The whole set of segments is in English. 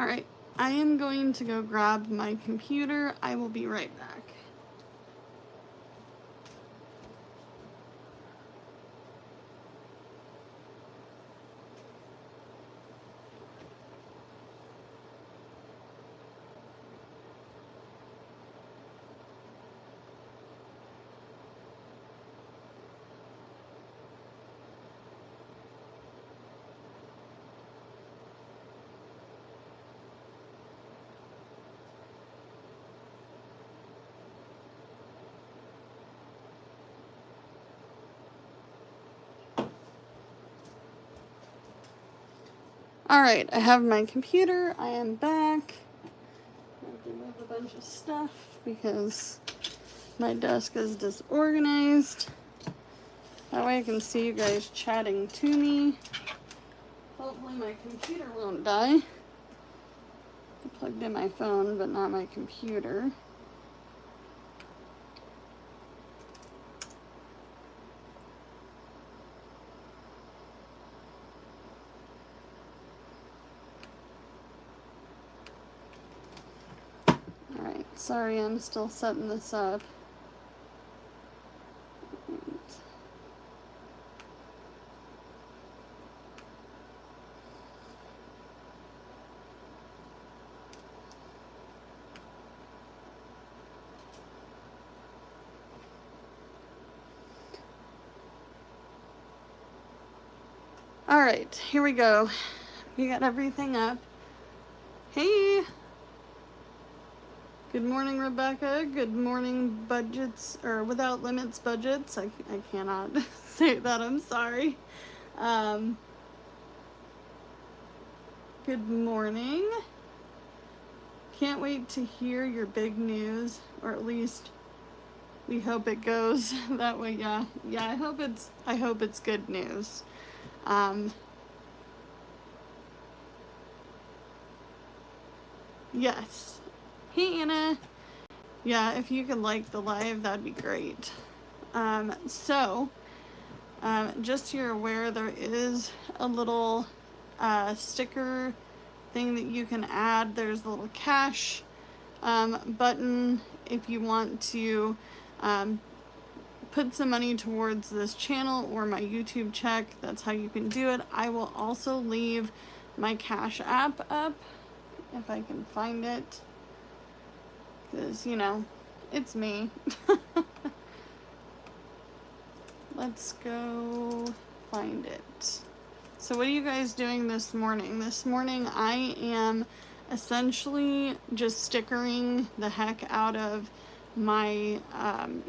Alright, I am going to go grab my computer. I will be right back. Alright, I have my computer. I am back. I have to move a bunch of stuff because my desk is disorganized. That way I can see you guys chatting to me. Hopefully my computer won't die. I plugged in my phone, but not my computer. Alright, sorry, I'm still setting this up. Alright, here we go. We got everything up. Hey! Good morning, Rebecca. Good morning, Budgets, or Without Limits Budgets. I cannot say that, I'm sorry. Good morning. Can't wait to hear your big news, or at least we hope it goes that way. Yeah, I hope it's good news. Yes. Hey, Anna. Yeah, if you could like the live, that'd be great. Just so you're aware, there is a little sticker thing that you can add. There's a little cash button if you want to put some money towards this channel or my YouTube check. That's how you can do it. I will also leave my Cash App up if I can find it, because it's me. Let's go find it. So what are you guys doing this morning? This morning I am essentially just stickering the heck out of my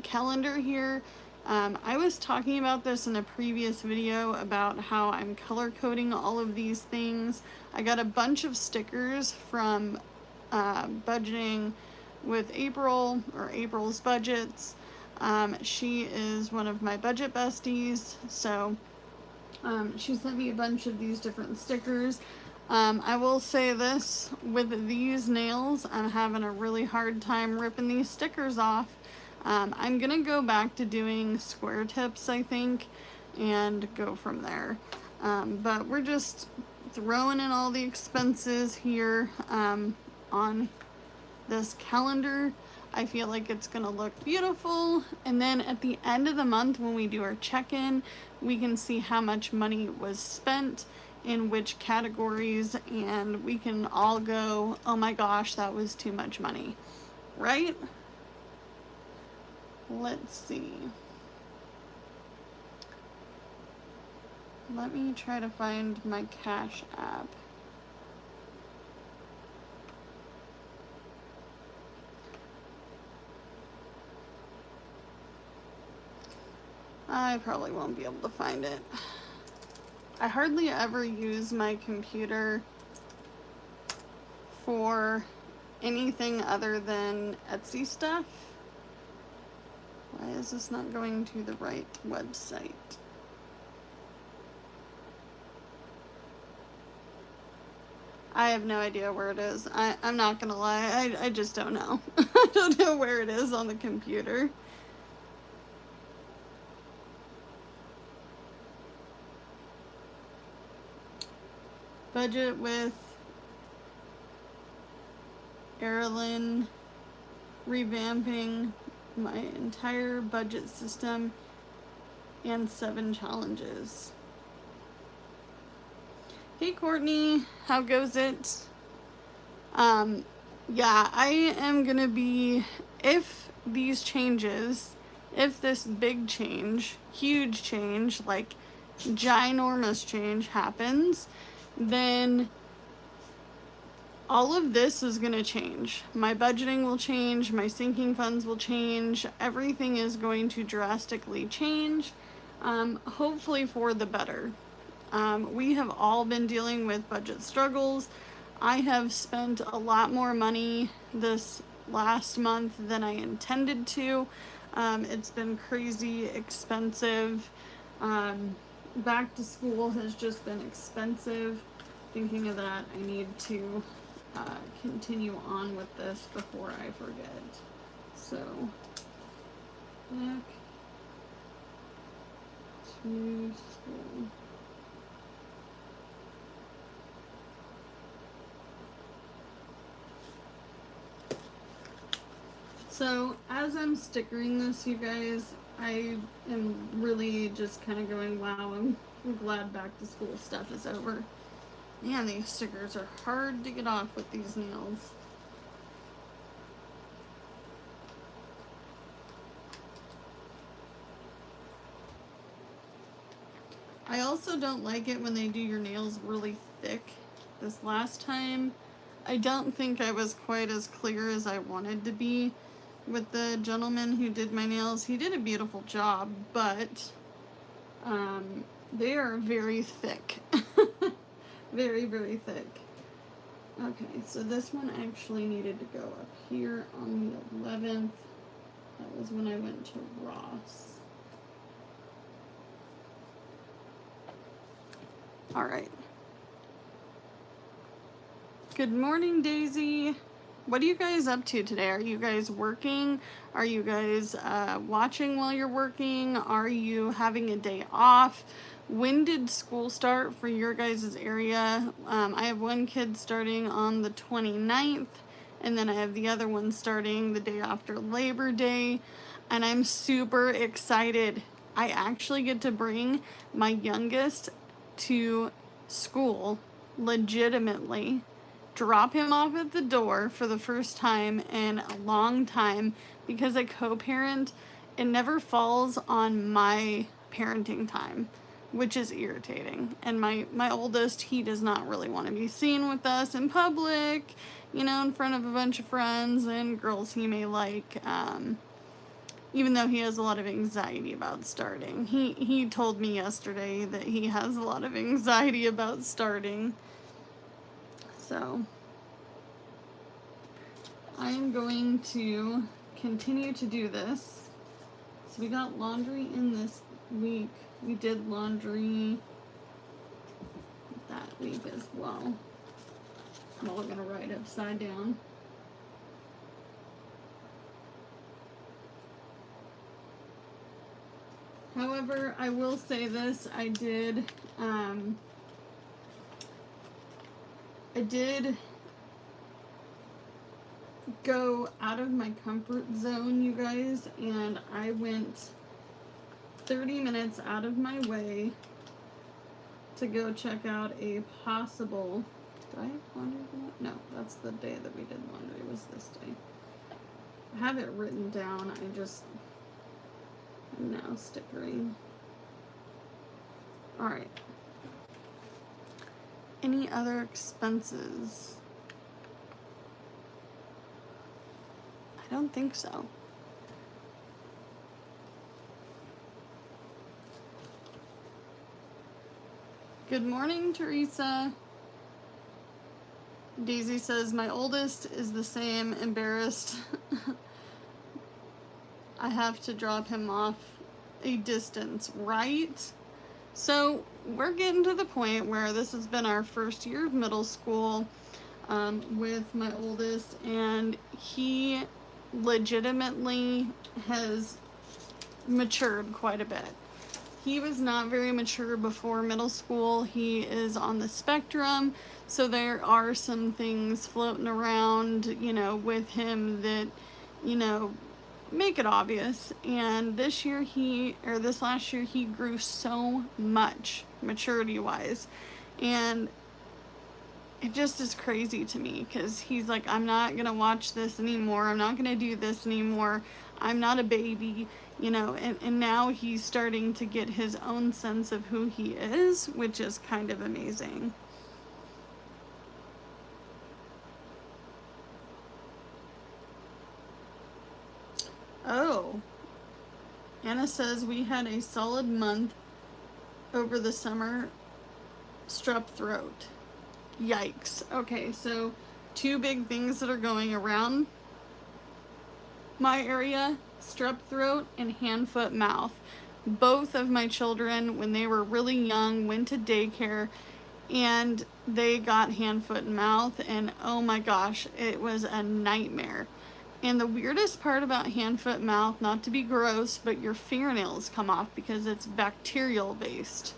calendar here. I was talking about this in a previous video about how I'm color coding all of these things. I got a bunch of stickers from budgeting with April, or April's Budgets. She is one of my budget besties, so she sent me a bunch of these different stickers. I will say this, with these nails, I'm having a really hard time ripping these stickers off. I'm gonna go back to doing square tips, I think, and go from there. But we're just throwing in all the expenses here on this calendar. I feel like it's gonna look beautiful, and then at the end of the month when we do our check-in, we can see how much money was spent in which categories, and we can all go, oh my gosh, that was too much money, right? Let's see. Let me try to find my Cash App. I probably won't be able to find it. I hardly ever use my computer for anything other than Etsy stuff. Why is this not going to the right website? I have no idea where it is. I'm not gonna lie, I just don't know. I don't know where it is on the computer. Budget with Erilyn, revamping my entire budget system, and 7 challenges. Hey Courtney, how goes it? Yeah, I am gonna be, if these changes, if this big change, huge change, like ginormous change happens, then all of this is going to change. My budgeting will change, my sinking funds will change, everything is going to drastically change, hopefully for the better. We have all been dealing with budget struggles. I have spent a lot more money this last month than I intended to. It's been crazy expensive. Back to school has just been expensive. Thinking of that, I need to continue on with this before I forget. So, back to school. So, as I'm stickering this, you guys, I am really just kind of going, wow, I'm glad back to school stuff is over. Man, these stickers are hard to get off with these nails. I also don't like it when they do your nails really thick. This last time, I don't think I was quite as clear as I wanted to be with the gentleman who did my nails. He did a beautiful job, but they are very thick. Very, very thick. Okay, so this one actually needed to go up here on the 11th. That was when I went to Ross. All right. Good morning, Daisy. What are you guys up to today? Are you guys working? Are you guys watching while you're working? Are you having a day off? When did school start for your guys' area? I have one kid starting on the 29th, and then I have the other one starting the day after Labor Day, and I'm super excited. I actually get to bring my youngest to school legitimately, drop him off at the door for the first time in a long time, because a co-parent, it never falls on my parenting time, which is irritating. And my oldest, he does not really want to be seen with us in public, you know, in front of a bunch of friends and girls he may like, even though he has a lot of anxiety about starting. He told me yesterday that he has a lot of anxiety about starting. So I am going to continue to do this. So we got laundry in this week. We did laundry that week as well. I'm all gonna write upside down. However, I will say this, I did go out of my comfort zone, you guys, and I went 30 minutes out of my way to go check out a possible, did I have laundry? No, that's the day that we did laundry, was this day. I have it written down, I just am now stickering. Alright. Any other expenses? I don't think so. Good morning, Teresa. Daisy says, my oldest is the same, embarrassed. I have to drop him off a distance, right? So we're getting to the point where this has been our first year of middle school with my oldest, and he legitimately has matured quite a bit. he was not very mature before middle school. He is on the spectrum, so there are some things floating around, you know, with him that, you know, make it obvious. And this last year, he grew so much maturity wise. And it just is crazy to me because he's like, I'm not going to watch this anymore. I'm not going to do this anymore. I'm not a baby, you know, and now he's starting to get his own sense of who he is, which is kind of amazing. Oh, Anna says we had a solid month over the summer strep throat. Yikes. Okay, so 2 big things that are going around my area: strep throat and hand, foot, mouth. Both of my children, when they were really young, went to daycare and they got hand, foot, and mouth, and oh my gosh, it was a nightmare. And the weirdest part about hand, foot, mouth, not to be gross, but your fingernails come off because it's bacterial based.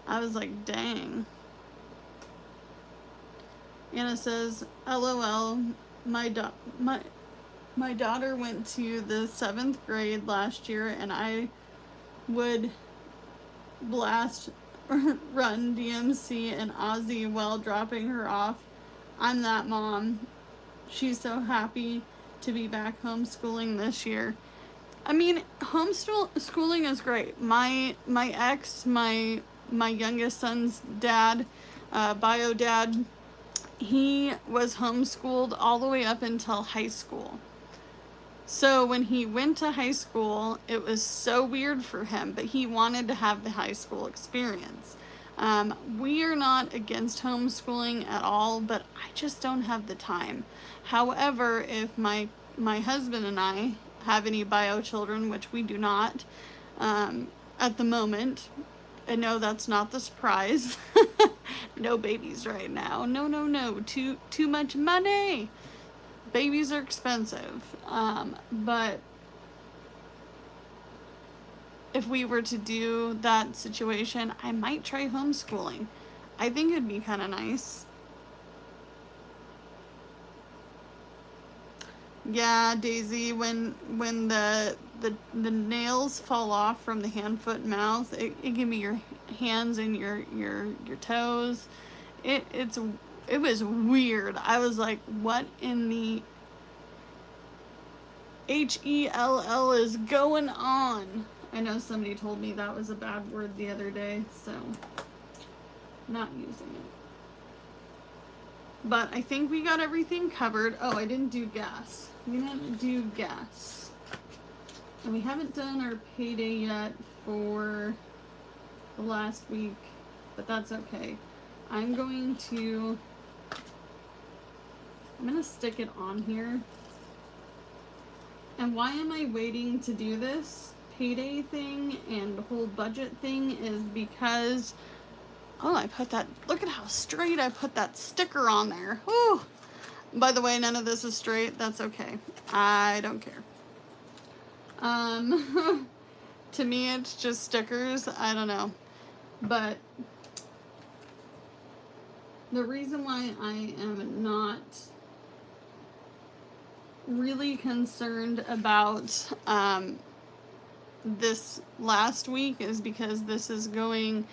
I was like, dang. Anna says, LOL, my daughter went to the 7th grade last year and I would blast Run DMC and Ozzy while dropping her off. I'm that mom. She's so happy to be back homeschooling this year. I mean, homeschooling is great. My ex, my youngest son's dad, bio dad, he was homeschooled all the way up until high school. So when he went to high school, it was so weird for him, but he wanted to have the high school experience. We are not against homeschooling at all, but I just don't have the time. However, if my husband and I have any bio children, which we do not at the moment, and no, that's not the surprise. No babies right now. No. Too much money. Babies are expensive. But if we were to do that situation, I might try homeschooling. I think it'd be kind of nice. Yeah, Daisy, when the nails fall off from the hand, foot, and mouth, it can be your hands and your toes. It was weird. I was like, what in the HELL is going on? I know somebody told me that was a bad word the other day, so not using it. But I think we got everything covered. Oh, I didn't do gas. We didn't do gas. And we haven't done our payday yet for the last week, but that's okay. I'm gonna stick it on here. And why am I waiting to do this payday thing and the whole budget thing is because, oh, look at how straight I put that sticker on there. Whew. By the way, none of this is straight. That's okay. I don't care. To me, it's just stickers. I don't know. But the reason why I am not really concerned about this last week is because this is going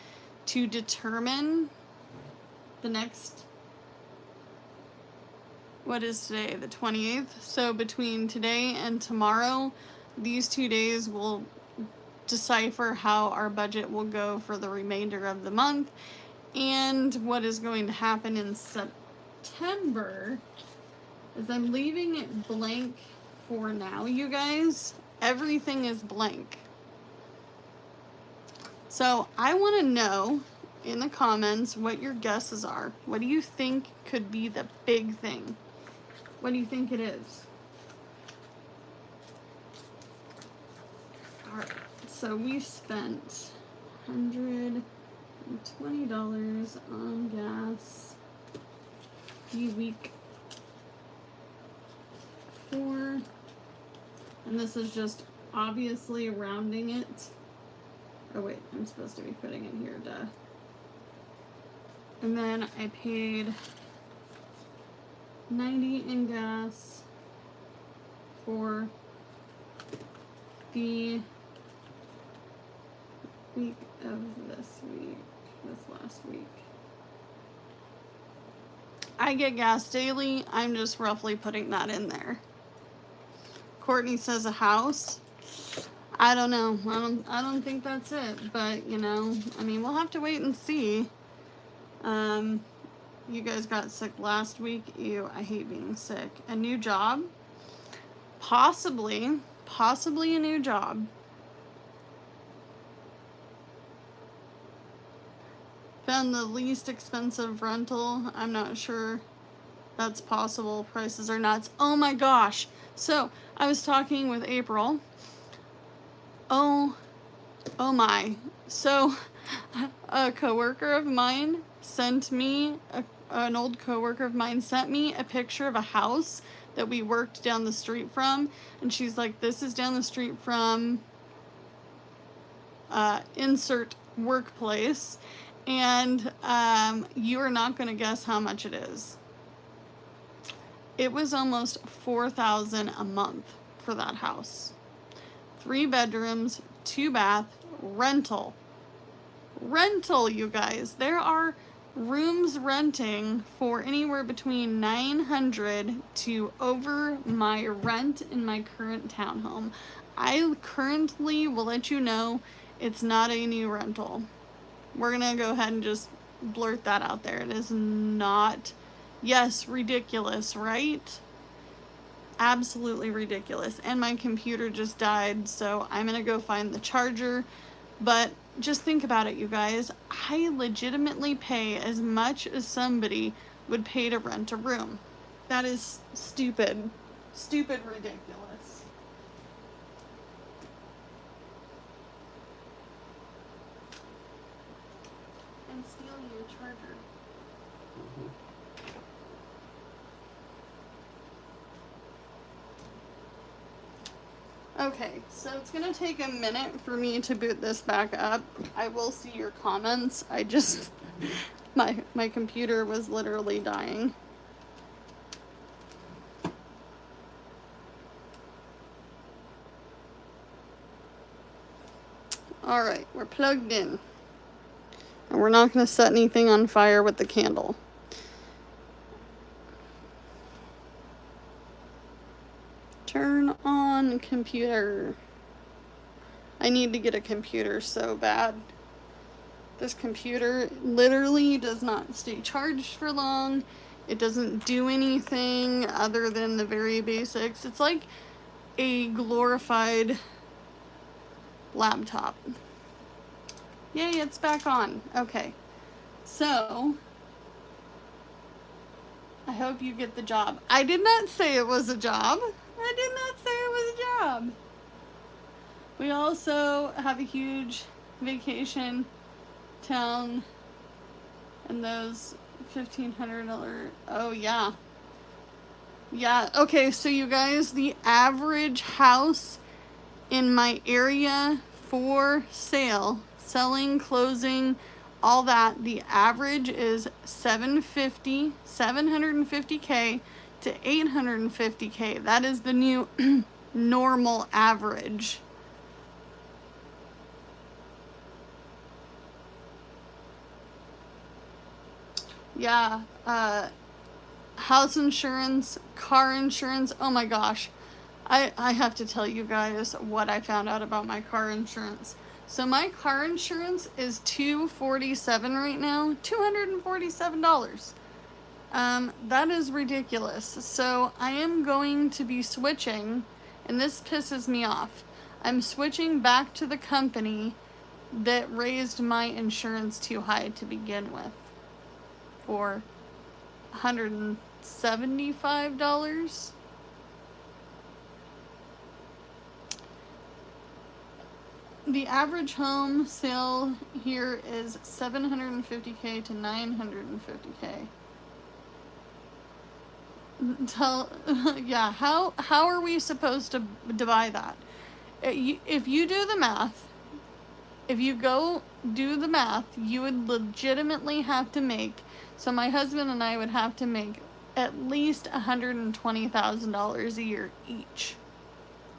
to determine the next, what is today, the 28th? So between today and tomorrow, these 2 days will decipher how our budget will go for the remainder of the month and what is going to happen in September. Is I'm leaving it blank for now, you guys. Everything is blank. So I want to know in the comments what your guesses are. What do you think could be the big thing? What do you think it is? Alright, so we spent $120 on gas the week before. And this is just obviously rounding it. Oh wait, I'm supposed to be putting in here, duh. And then I paid $90 in gas for the week of this last week. I get gas daily. I'm just roughly putting that in there. Courtney says a house. I don't know. I don't think that's it. But you know, I mean, we'll have to wait and see. You guys got sick last week. Ew, I hate being sick. A new job? Possibly a new job. Found the least expensive rental. I'm not sure that's possible. Prices are nuts. Oh my gosh. So I was talking with April. Oh my. So a coworker of mine sent me, an old coworker of mine sent me a picture of a house that we worked down the street from. And she's like, this is down the street from insert workplace. And you are not going to guess how much it is. It was almost $4,000 a month for that house. 3 bedrooms, 2 bath, rental. Rental, you guys. There are rooms renting for anywhere between $900 to over my rent in my current townhome. I currently will let you know it's not a new rental. We're gonna go ahead and just blurt that out there. It is not, yes, ridiculous, right? Absolutely ridiculous. And my computer just died, so I'm gonna go find the charger. But just think about it, you guys. I legitimately pay as much as somebody would pay to rent a room. That is stupid. Stupid ridiculous. I'm stealing your charger. Okay, so it's gonna take a minute for me to boot this back up. I will see your comments. I just, my computer was literally dying. Alright, we're plugged in. And we're not gonna set anything on fire with the candle. Turn on computer. I need to get a computer so bad. This computer literally does not stay charged for long. It doesn't do anything other than the very basics. It's like a glorified laptop. Yay, it's back on. Okay. So, I hope you get the job. I did not say it was a job. I did not say it was a job. We also have a huge vacation town and those $1,500. Oh, yeah. Yeah, okay, so you guys, the average house in my area for sale, selling, closing, all that, the average is $750K to $850K. That is the new normal average. Yeah, house insurance, car insurance. Oh my gosh. I have to tell you guys what I found out about my car insurance. So my car insurance is $247 right now. $247. That is ridiculous. So I am going to be switching, and this pisses me off. I'm switching back to the company that raised my insurance too high to begin with for $175. The average home sale here is $750K to $950K. Yeah, how are we supposed to buy that? If you do the math, If you go do the math, you would legitimately have to make, so my husband and I would have to make at least $120,000 a year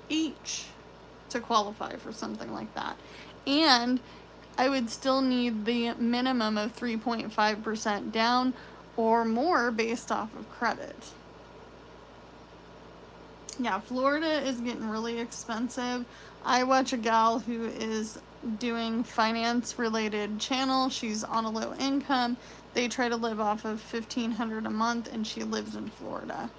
each to qualify for something like that. And I would still need the minimum of 3.5% down or more based off of credit. Yeah, Florida is getting really expensive. I watch a gal who is doing finance related channel. She's on a low income. They try to live off of $1,500 a month, and she lives in Florida.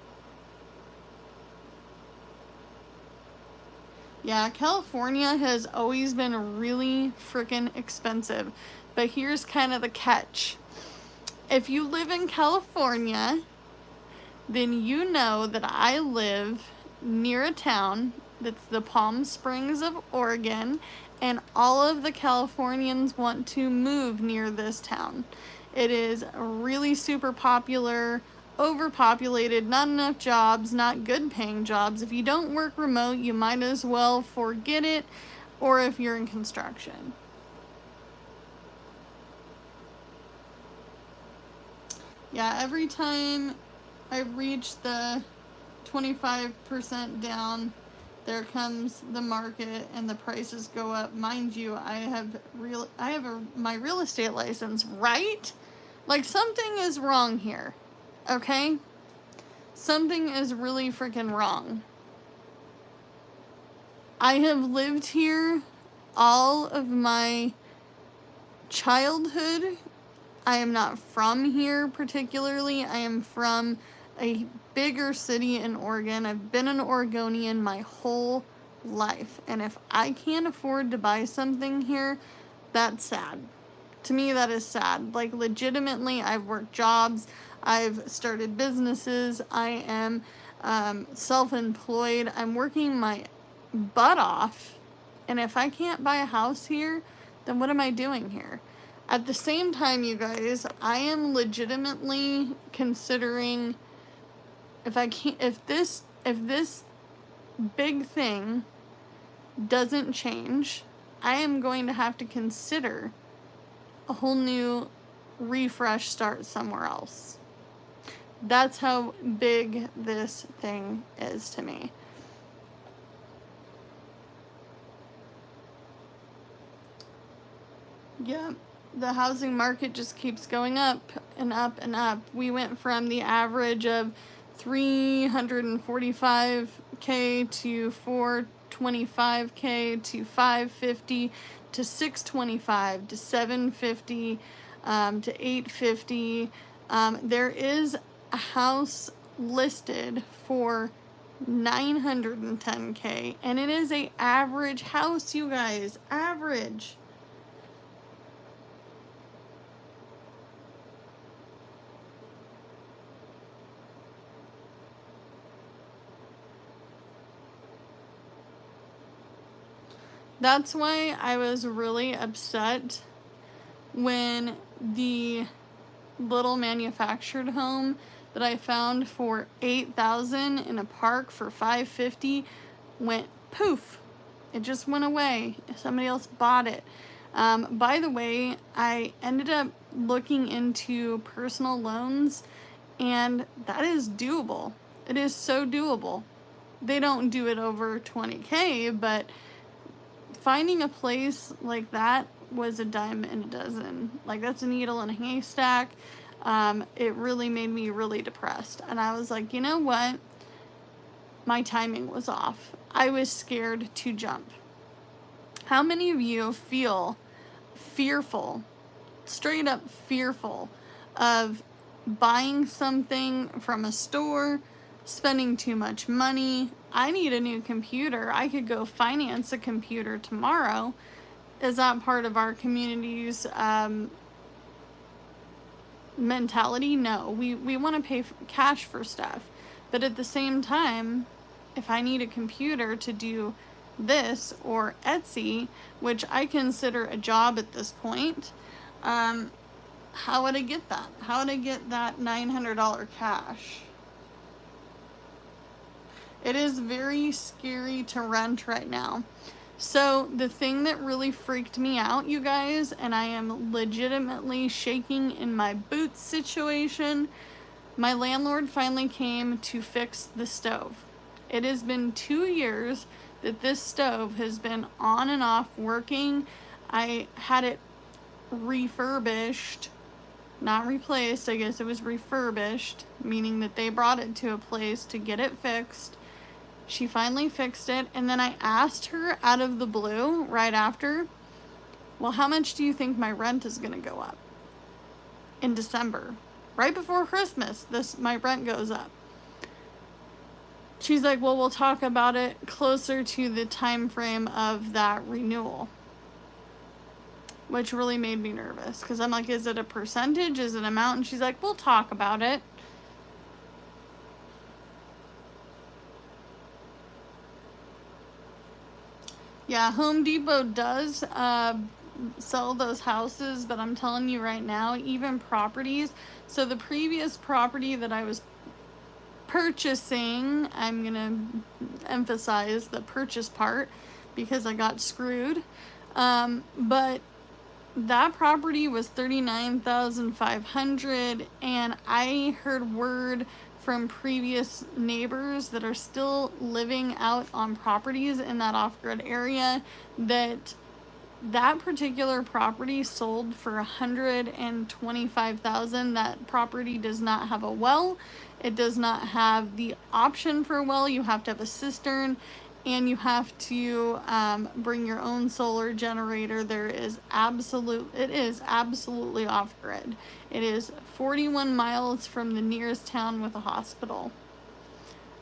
Yeah, California has always been really freaking expensive. But here's kind of the catch. If you live in California, then you know that I live near a town that's the Palm Springs of Oregon, and all of the Californians want to move near this town. It is really super popular, overpopulated, not enough jobs, not good paying jobs. If you don't work remote, you might as well forget it, or if you're in construction. Yeah, every time I reach the 25% down, there comes the market and the prices go up. Mind you, I have my real estate license, right? Like, something is wrong here. Okay? Something is really freaking wrong. I have lived here all of my childhood. I am not from here particularly. I am from a bigger city in Oregon. I've been an Oregonian my whole life. And if I can't afford to buy something here, that's sad. To me, that is sad. Like, legitimately, I've worked jobs. I've started businesses. I am self-employed. I'm working my butt off. And if I can't buy a house here, then what am I doing here? At the same time, you guys, I am legitimately considering if this big thing doesn't change, I am going to have to consider a whole new refresh start somewhere else. That's how big this thing is to me. Yeah, the housing market just keeps going up and up and up. We went from the average of $345K to $425K to $550 to $625 to $750 to $850. There is a house listed for $910K, and it is a average house, you guys. Average. That's why I was really upset when the little manufactured home that I found for $8,000 in a park for $550 went poof. It just went away. Somebody else bought it. By the way, I ended up looking into personal loans, and that is doable. It is so doable. They don't do it over $20K, but finding a place like that was a dime in a dozen. Like, that's a needle in a haystack. It really made me really depressed. And I was like, you know what? My timing was off. I was scared to jump. How many of you feel fearful, straight up fearful, of buying something from a store, spending too much money? I need a new computer. I could go finance a computer tomorrow. Is that part of our community's mentality? No. We want to pay cash for stuff. But at the same time, if I need a computer to do this or Etsy, which I consider a job at this point, how would I get that? How would I get that $900 cash? It is very scary to rent right now. So the thing that really freaked me out, you guys, and I am legitimately shaking in my boots situation, my landlord finally came to fix the stove. It has been 2 years that this stove has been on and off working. I had it refurbished, not replaced, I guess it was refurbished, meaning that they brought it to a place to get it fixed. She finally fixed it, and then I asked her out of the blue right after, well, how much do you think my rent is going to go up in December? Right before Christmas, my rent goes up. She's like, well, we'll talk about it closer to the time frame of that renewal, which really made me nervous because I'm like, is it a percentage? Is it an amount? And she's like, we'll talk about it. Yeah, Home Depot does sell those houses, but I'm telling you right now, even properties. So the previous property that I was purchasing, I'm gonna emphasize the purchase part because I got screwed. But that property was $39,500, and I heard word from previous neighbors that are still living out on properties in that off-grid area that particular property sold for $125,000. That property does not have a well. It does not have the option for a well. You have to have a cistern, and you have to bring your own solar generator. It is absolutely off-grid. It is 41 miles from the nearest town with a hospital.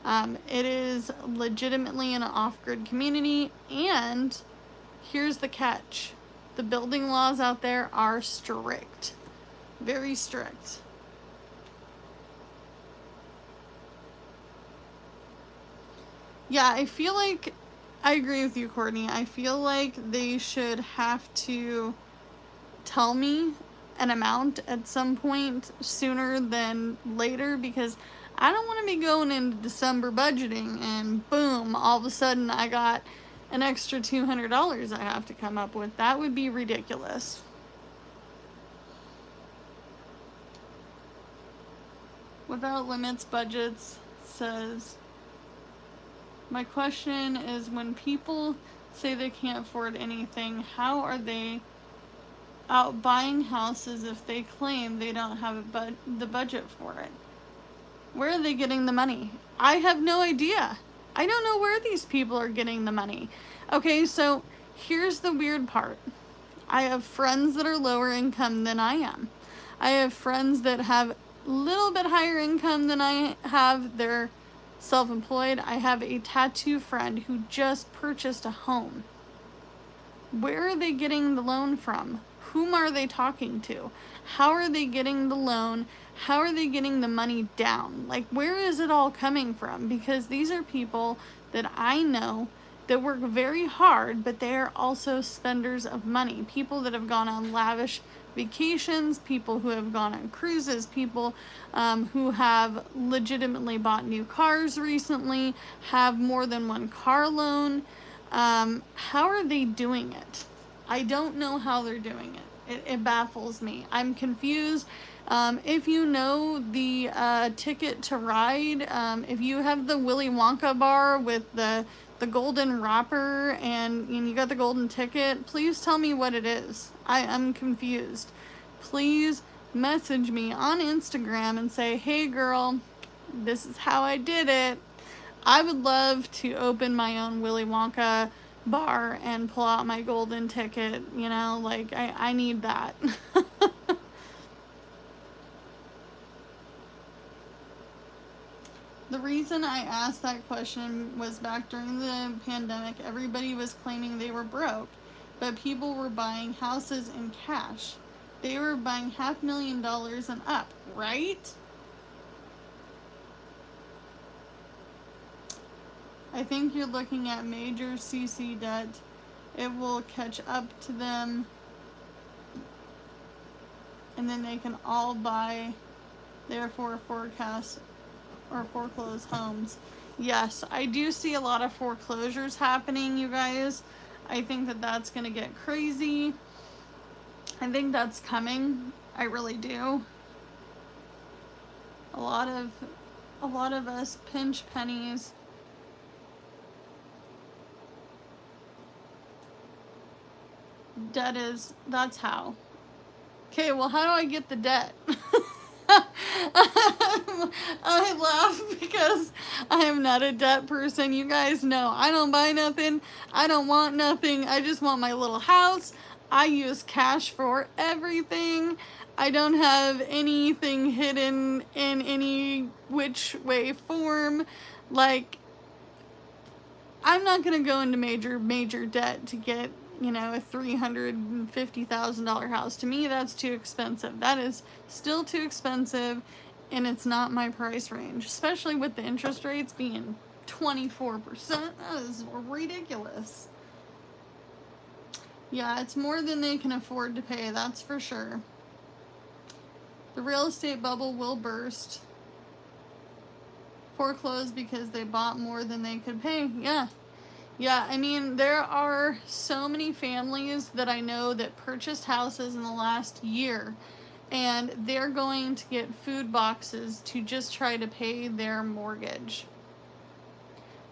It is legitimately an off-grid community, and here's the catch. The building laws out there are strict. Very strict. Yeah, I feel like, I agree with you, Courtney. I feel like they should have to tell me an amount at some point sooner than later, because I don't want to be going into December budgeting and boom, all of a sudden I got an extra $200 I have to come up with. That would be ridiculous. Without Limits Budgets says, my question is, when people say they can't afford anything, how are they out buying houses if they claim they don't have the budget for it? Where are they getting the money? I have no idea. I don't know where these people are getting the money. Okay, so here's the weird part. I have friends that are lower income than I am. I have friends that have a little bit higher income than I have. They're self-employed. I have a tattoo friend who just purchased a home. Where are they getting the loan from? Whom are they talking to? How are they getting the loan? How are they getting the money down? Like, where is it all coming from? Because these are people that I know that work very hard, but they are also spenders of money. People that have gone on lavish vacations, people who have gone on cruises, people who have legitimately bought new cars recently, have more than one car loan. How are they doing it? I don't know how they're doing it. It baffles me. I'm confused. If you know the Ticket to Ride, if you have the Willy Wonka bar with the golden wrapper and you got the golden ticket, please tell me what it is. I'm confused. Please message me on Instagram and say, hey girl, this is how I did it. I would love to open my own Willy Wonka bar and pull out my golden ticket, like I need that. The reason I asked that question was back during the pandemic, everybody was claiming they were broke, but people were buying houses in cash. They were buying $500,000 and up, right? I think you're looking at major CC debt. It will catch up to them, and then they can all buy, therefore forecast or foreclose homes. Yes, I do see a lot of foreclosures happening, you guys. I think that that's going to get crazy. I think that's coming. I really do. A lot of us pinch pennies. That's how. Okay, well, how do I get the debt? I laugh because I am not a debt person. You guys know I don't buy nothing. I don't want nothing. I just want my little house. I use cash for everything. I don't have anything hidden in any which way form. Like, I'm not going to go into major debt to get, a $350,000 house. To me, that's too expensive. That is still too expensive, and it's not my price range, especially with the interest rates being 24%. That is ridiculous. Yeah, it's more than they can afford to pay, that's for sure. The real estate bubble will burst. Foreclose because they bought more than they could pay. Yeah, I mean, there are so many families that I know that purchased houses in the last year, and they're going to get food boxes to just try to pay their mortgage.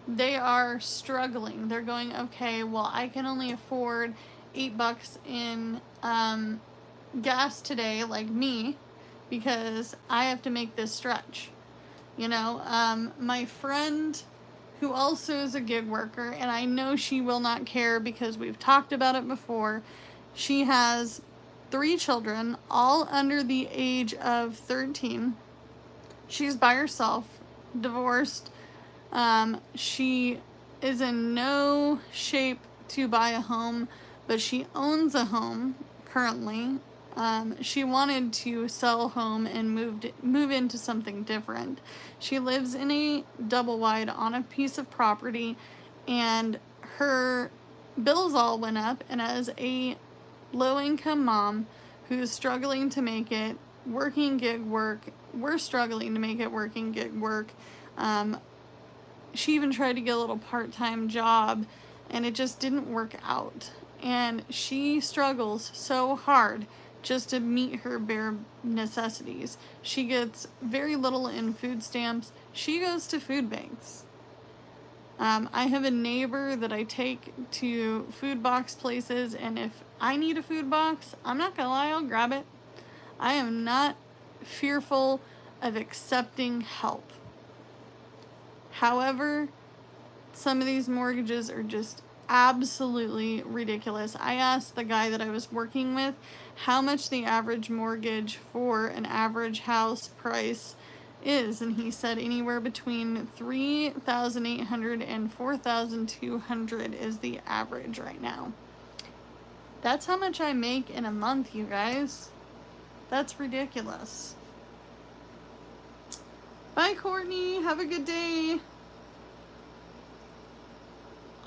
They are struggling. They're going, okay, well, I can only afford $8 in gas today, like me, because I have to make this stretch. My friend, who also is a gig worker, and I know she will not care because we've talked about it before. She has 3 children, all under the age of 13. She's by herself, divorced. She is in no shape to buy a home, but she owns a home currently. She wanted to sell home and move into something different. She lives in a double wide on a piece of property, and her bills all went up, and as a low-income mom who's struggling to make it working gig work, we're struggling to make it working gig work. She even tried to get a little part-time job, and it just didn't work out. And she struggles so hard just to meet her bare necessities. She gets very little in food stamps. She goes to food banks. I have a neighbor that I take to food box places, and if I need a food box, I'm not gonna lie, I'll grab it. I am not fearful of accepting help. However, some of these mortgages are just absolutely ridiculous. I asked the guy that I was working with how much the average mortgage for an average house price is, and he said anywhere between $3,800 and $4,200 is the average right now. That's how much I make in a month, you guys. That's ridiculous. Bye, Courtney. Have a good day.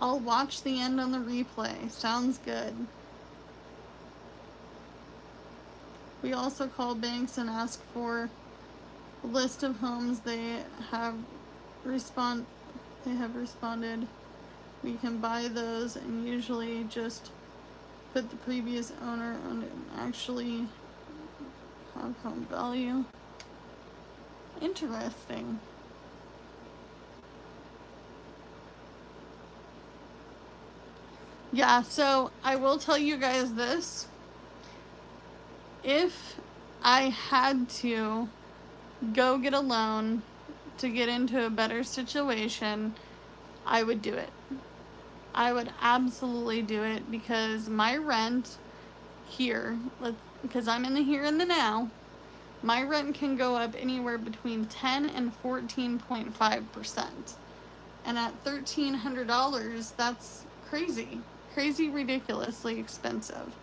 I'll watch the end on the replay. Sounds good. We also call banks and ask for a list of homes they have responded. We can buy those and usually just put the previous owner on it and actually have home value. Interesting. Yeah, so I will tell you guys this. If I had to go get a loan to get into a better situation, I would do it. I would absolutely do it because my rent here, because I'm in the here and the now, my rent can go up anywhere between 10 and 14.5%. And at $1,300, that's crazy. Crazy, ridiculously expensive.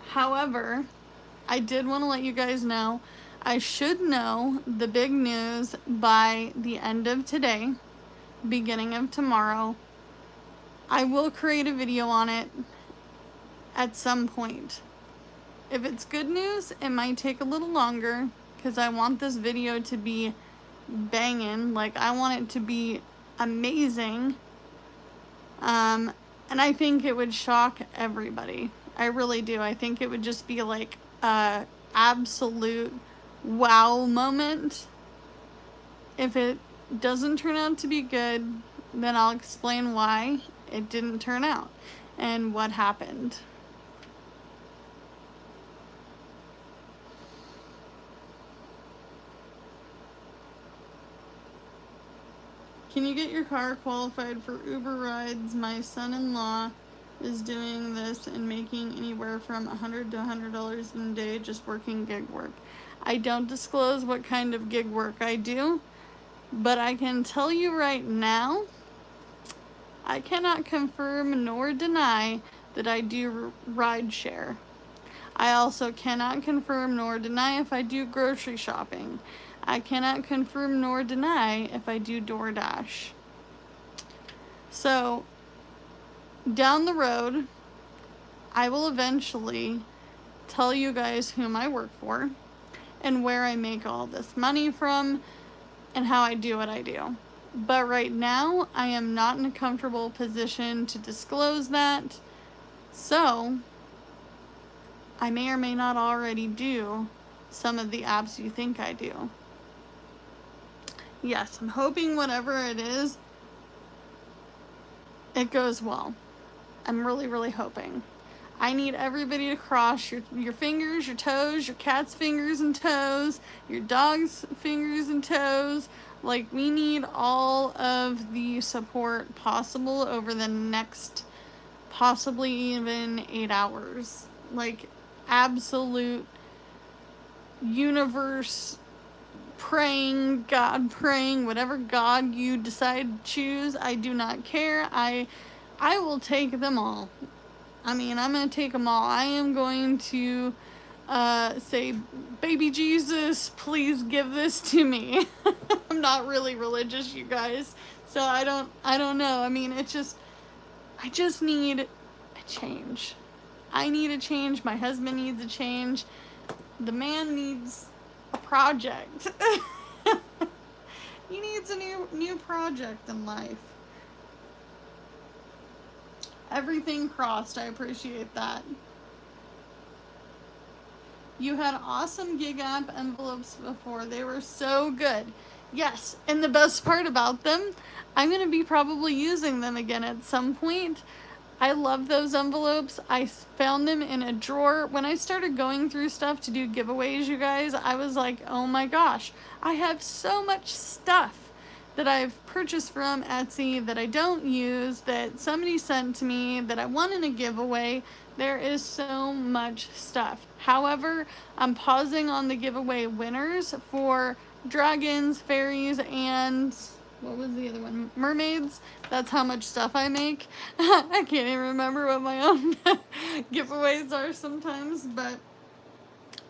However, I did want to let you guys know, I should know the big news by the end of today, beginning of tomorrow. I will create a video on it at some point. If it's good news, it might take a little longer because I want this video to be banging. Like, I want it to be amazing. And I think it would shock everybody. I really do. I think it would just be like a absolute wow moment. If it doesn't turn out to be good, then I'll explain why it didn't turn out and what happened. Can you get your car qualified for Uber rides? My son-in-law is doing this and making anywhere from $100 to $100 in a day just working gig work. I don't disclose what kind of gig work I do, but I can tell you right now, I cannot confirm nor deny that I do ride share. I also cannot confirm nor deny if I do grocery shopping. I cannot confirm nor deny if I do DoorDash. So, down the road, I will eventually tell you guys whom I work for and where I make all this money from and how I do what I do. But right now, I am not in a comfortable position to disclose that. So, I may or may not already do some of the apps you think I do. Yes, I'm hoping whatever it is, it goes well. I'm really, really hoping. I need everybody to cross your fingers, your toes, your cat's fingers and toes, your dog's fingers and toes. Like, we need all of the support possible over the next possibly even 8 hours. Like, absolute universe praying, God praying, whatever God you decide to choose, I do not care. I will take them all. I mean, I'm going to take them all. I am going to say, baby Jesus, please give this to me. I'm not really religious, you guys, so I don't know. I mean, I just need a change. I need a change. My husband needs a change. The man needs a project. He needs a new project in life. Everything crossed. I appreciate that. You had awesome gig app envelopes before. They were so good. Yes, and the best part about them, I'm going to be probably using them again at some point. I love those envelopes. I found them in a drawer. When I started going through stuff to do giveaways, you guys, I was like, oh my gosh, I have so much stuff that I've purchased from Etsy that I don't use, that somebody sent to me, that I won in a giveaway. There is so much stuff. However, I'm pausing on the giveaway winners for dragons, fairies, and what was the other one? Mermaids. That's how much stuff I make. I can't even remember what my own giveaways are sometimes, but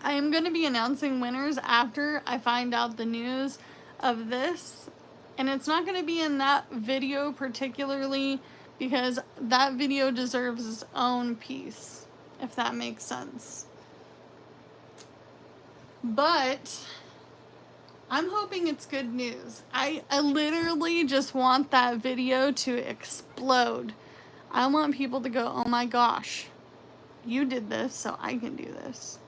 I am going to be announcing winners after I find out the news of this. And it's not going to be in that video particularly because that video deserves its own piece, if that makes sense. But I'm hoping it's good news. I literally just want that video to explode. I want people to go, oh my gosh, you did this, so I can do this.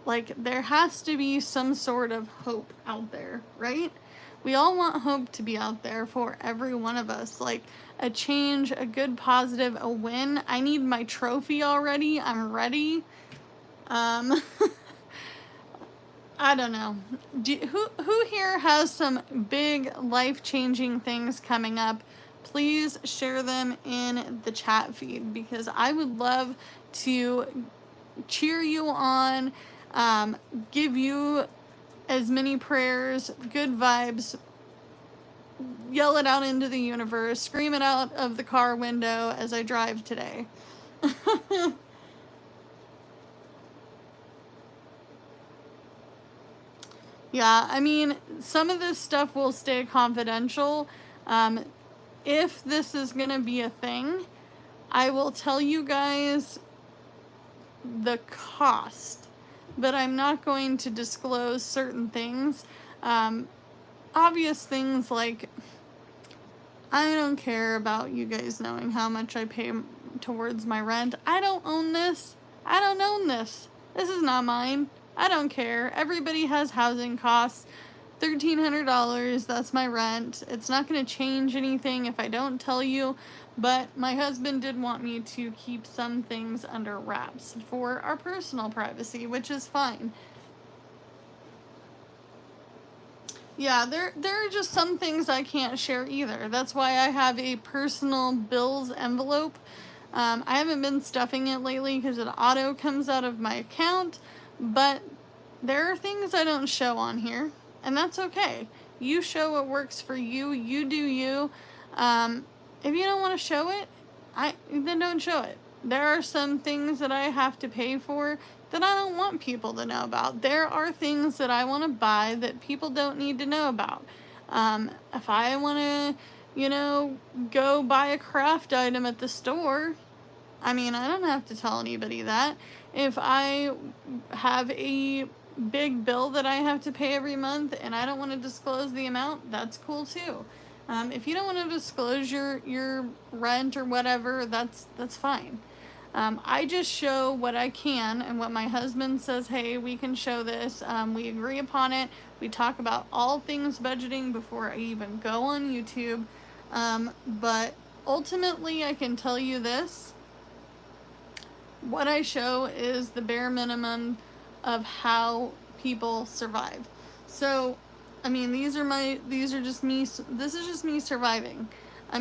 Like, there has to be some sort of hope out there, right? We all want hope to be out there for every one of us. Like, a change, a good positive, a win. I need my trophy already. I'm ready. I don't know. Who here has some big life-changing things coming up? Please share them in the chat feed because I would love to cheer you on, give you as many prayers, good vibes, yell it out into the universe, scream it out of the car window as I drive today. Yeah, I mean, some of this stuff will stay confidential. If this is going to be a thing, I will tell you guys the cost, but I'm not going to disclose certain things. Obvious things like, I don't care about you guys knowing how much I pay towards my rent. I don't own this. I don't own this. This is not mine. I don't care. Everybody has housing costs. $1,300, that's my rent. It's not going to change anything if I don't tell you, but my husband did want me to keep some things under wraps for our personal privacy, which is fine. Yeah, there are just some things I can't share either. That's why I have a personal bills envelope. I haven't been stuffing it lately because it auto comes out of my account, but there are things I don't show on here, and that's okay. You show what works for you. You do you. If you don't want to show it, then don't show it. There are some things that I have to pay for that I don't want people to know about. There are things that I want to buy that people don't need to know about. If I want to, go buy a craft item at the store, I don't have to tell anybody that. If I have a big bill that I have to pay every month and I don't want to disclose the amount, that's cool too. If you don't want to disclose your rent or whatever, that's fine. I just show what I can, and what my husband says, hey, we can show this. We agree upon it. We talk about all things budgeting before I even go on YouTube. But ultimately, I can tell you this. What I show is the bare minimum of how people survive. So, this is just me surviving. I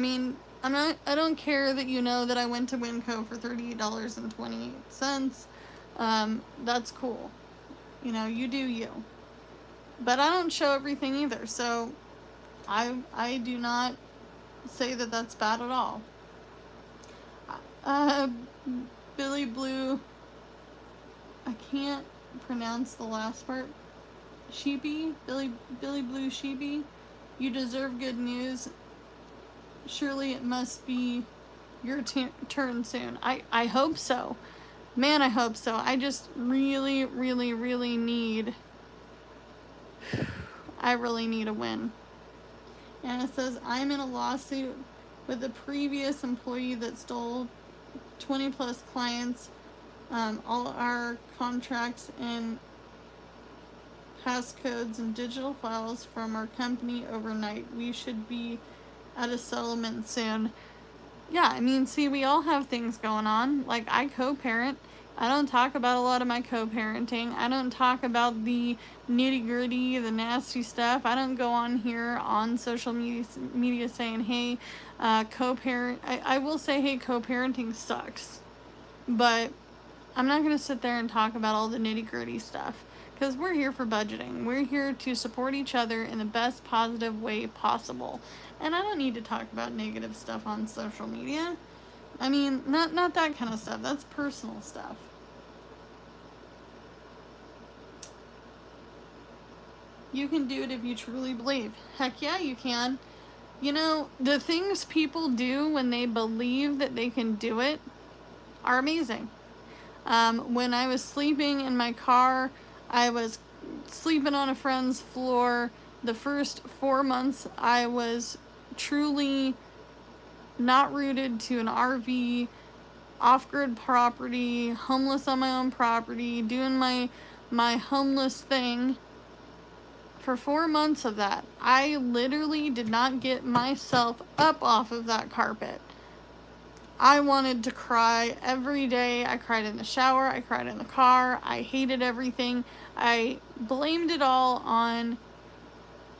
don't care that you know that I went to Winco for $38.28. That's cool. You do you. But I don't show everything either, so I do not say that that's bad at all. Billy Blue, I can't pronounce the last part. Sheepy, Billy Blue Sheepy, you deserve good news. Surely it must be your turn soon. I hope so. Man, I hope so. I just really, really, really need a win. And it says, I'm in a lawsuit with a previous employee that stole 20 plus clients, all our contracts and passcodes and digital files from our company overnight. We should be at a settlement soon. Yeah, see, we all have things going on. Like, I co-parent. I don't talk about a lot of my co-parenting. I don't talk about the nitty-gritty, the nasty stuff. I don't go on here on social media saying, hey, co-parent. I will say, hey, co-parenting sucks. But I'm not going to sit there and talk about all the nitty-gritty stuff. Because we're here for budgeting. We're here to support each other in the best positive way possible. And I don't need to talk about negative stuff on social media. Not that kind of stuff. That's personal stuff. You can do it if you truly believe. Heck yeah, you can. The things people do when they believe that they can do it are amazing. When I was sleeping in my car, I was sleeping on a friend's floor. The first 4 months, I was truly not rooted to an RV, off-grid property, homeless on my own property, doing my homeless thing. For 4 months of that, I literally did not get myself up off of that carpet. I wanted to cry every day. I cried in the shower. I cried in the car. I hated everything. I blamed it all on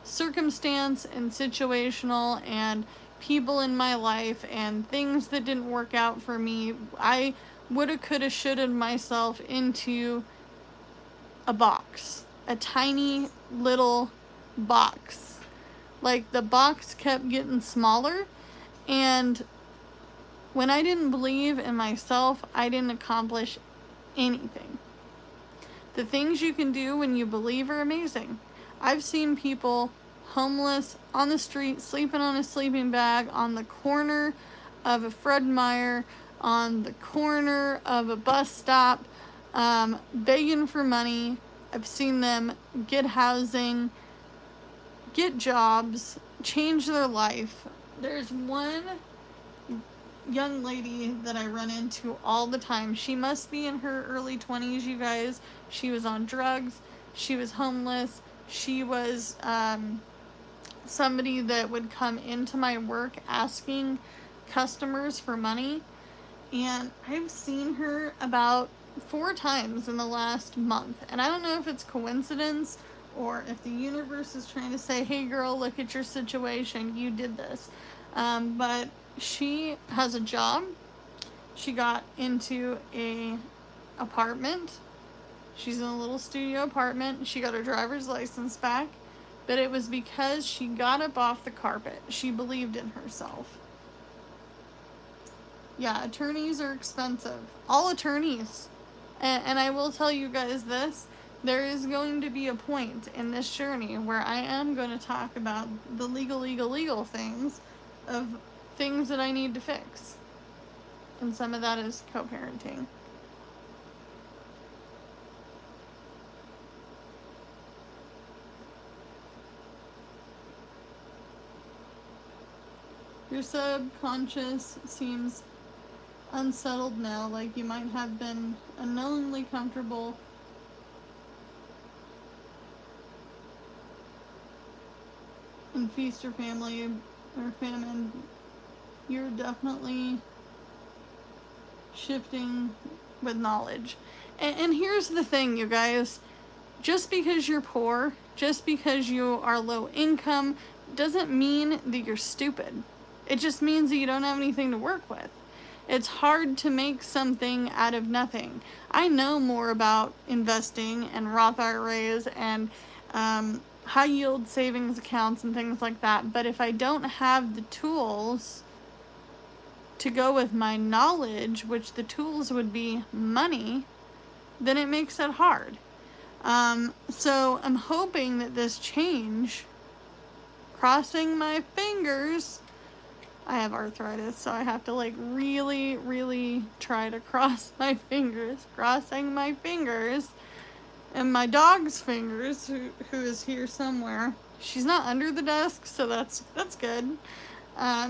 circumstance and situational and people in my life and things that didn't work out for me. I woulda, coulda, shoulda myself into a box. A tiny little box. Like, the box kept getting smaller, and when I didn't believe in myself, I didn't accomplish anything. The things you can do when you believe are amazing. I've seen people homeless on the street, sleeping on a sleeping bag, on the corner of a Fred Meyer, on the corner of a bus stop, begging for money. I've seen them get housing, get jobs, change their life. There's one young lady that I run into all the time. She must be in her early 20s, you guys. She was on drugs. She was homeless. She was somebody that would come into my work asking customers for money. And I've seen her about 4 times in the last month. And I don't know if it's coincidence or if the universe is trying to say, hey girl, look at your situation. You did this. But she has a job. She got into a apartment. She's in a little studio apartment. She got her driver's license back. But it was because she got up off the carpet. She believed in herself. Yeah, attorneys are expensive. All attorneys. And I will tell you guys this. There is going to be a point in this journey where I am going to talk about the legal things of things that I need to fix. And some of that is co-parenting. Your subconscious seems unsettled now, like you might have been unknowingly comfortable in feast or family or famine. You're definitely shifting with knowledge. And here's the thing, you guys. Just because you're poor, just because you are low income, doesn't mean that you're stupid. It just means that you don't have anything to work with. It's hard to make something out of nothing. I know more about investing and Roth IRAs and high yield savings accounts and things like that, but if I don't have the tools to go with my knowledge, which the tools would be money, then it makes it hard. So I'm hoping that this change, crossing my fingers, I have arthritis, so I have to like really try to cross my fingers, crossing my fingers, and my dog's fingers, who is here somewhere. She's not under the desk, so that's good.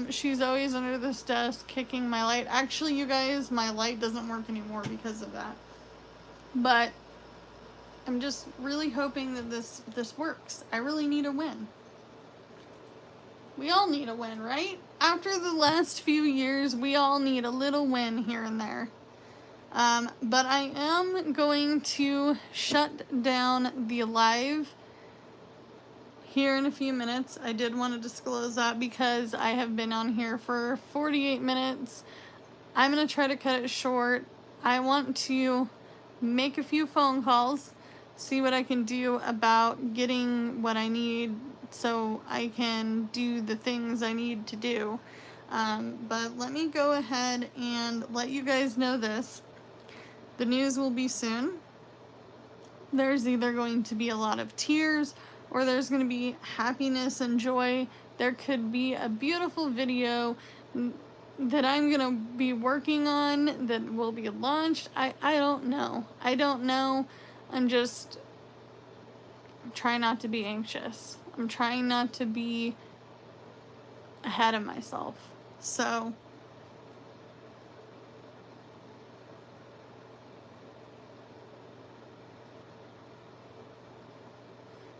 She's always under this desk kicking my light. Actually, you guys, my light doesn't work anymore because of that. But I'm just really hoping that this works. I really need a win. We all need a win, right? After the last few years, we all need a little win here and there. But I am going to shut down the live here in a few minutes. I did want to disclose that because I have been on here for 48 minutes. I'm going to try to cut it short. I want to make a few phone calls, see what I can do about getting what I need so I can do the things I need to do. But let me go ahead and let you guys know this. The news will be soon. There's either going to be a lot of tears or there's going to be happiness and joy. There could be a beautiful video that I'm going to be working on that will be launched. I don't know. I don't know. I'm trying not to be anxious. I'm trying not to be ahead of myself. So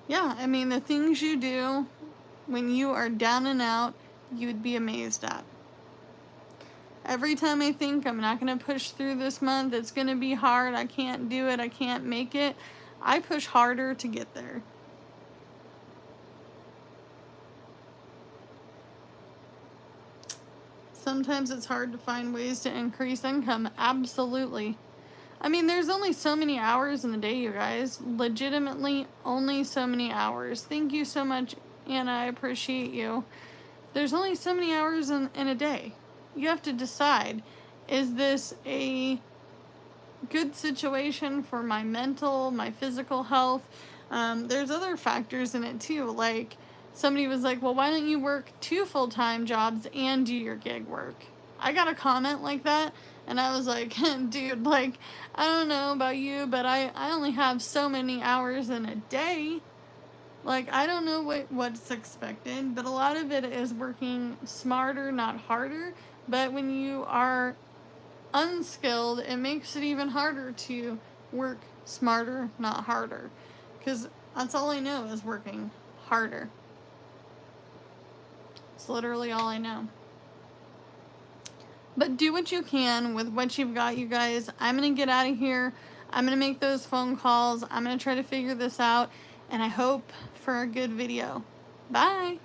yeah, I mean, the things you do when you are down and out, you would be amazed at. Every time I think I'm not going to push through this month, it's going to be hard, I can't do it, I can't make it, I push harder to get there. Sometimes it's hard to find ways to increase income. Absolutely. I mean, there's only so many hours in the day, you guys. Legitimately, only so many hours. Thank you so much, Anna. I appreciate you. There's only so many hours in a day. You have to decide, is this a good situation for my mental, my physical health? There's other factors in it too, like somebody was like, well, why don't you work 2 full-time jobs and do your gig work? I got a comment like that, and I was like, dude, like, I don't know about you, but I only have so many hours in a day. Like, I don't know what's expected, but a lot of it is working smarter, not harder. But when you are unskilled, it makes it even harder to work smarter, not harder. Because that's all I know is working harder. It's literally all I know. But do what you can with what you've got, you guys. I'm going to get out of here. I'm going to make those phone calls. I'm going to try to figure this out. And I hope for a good video. Bye.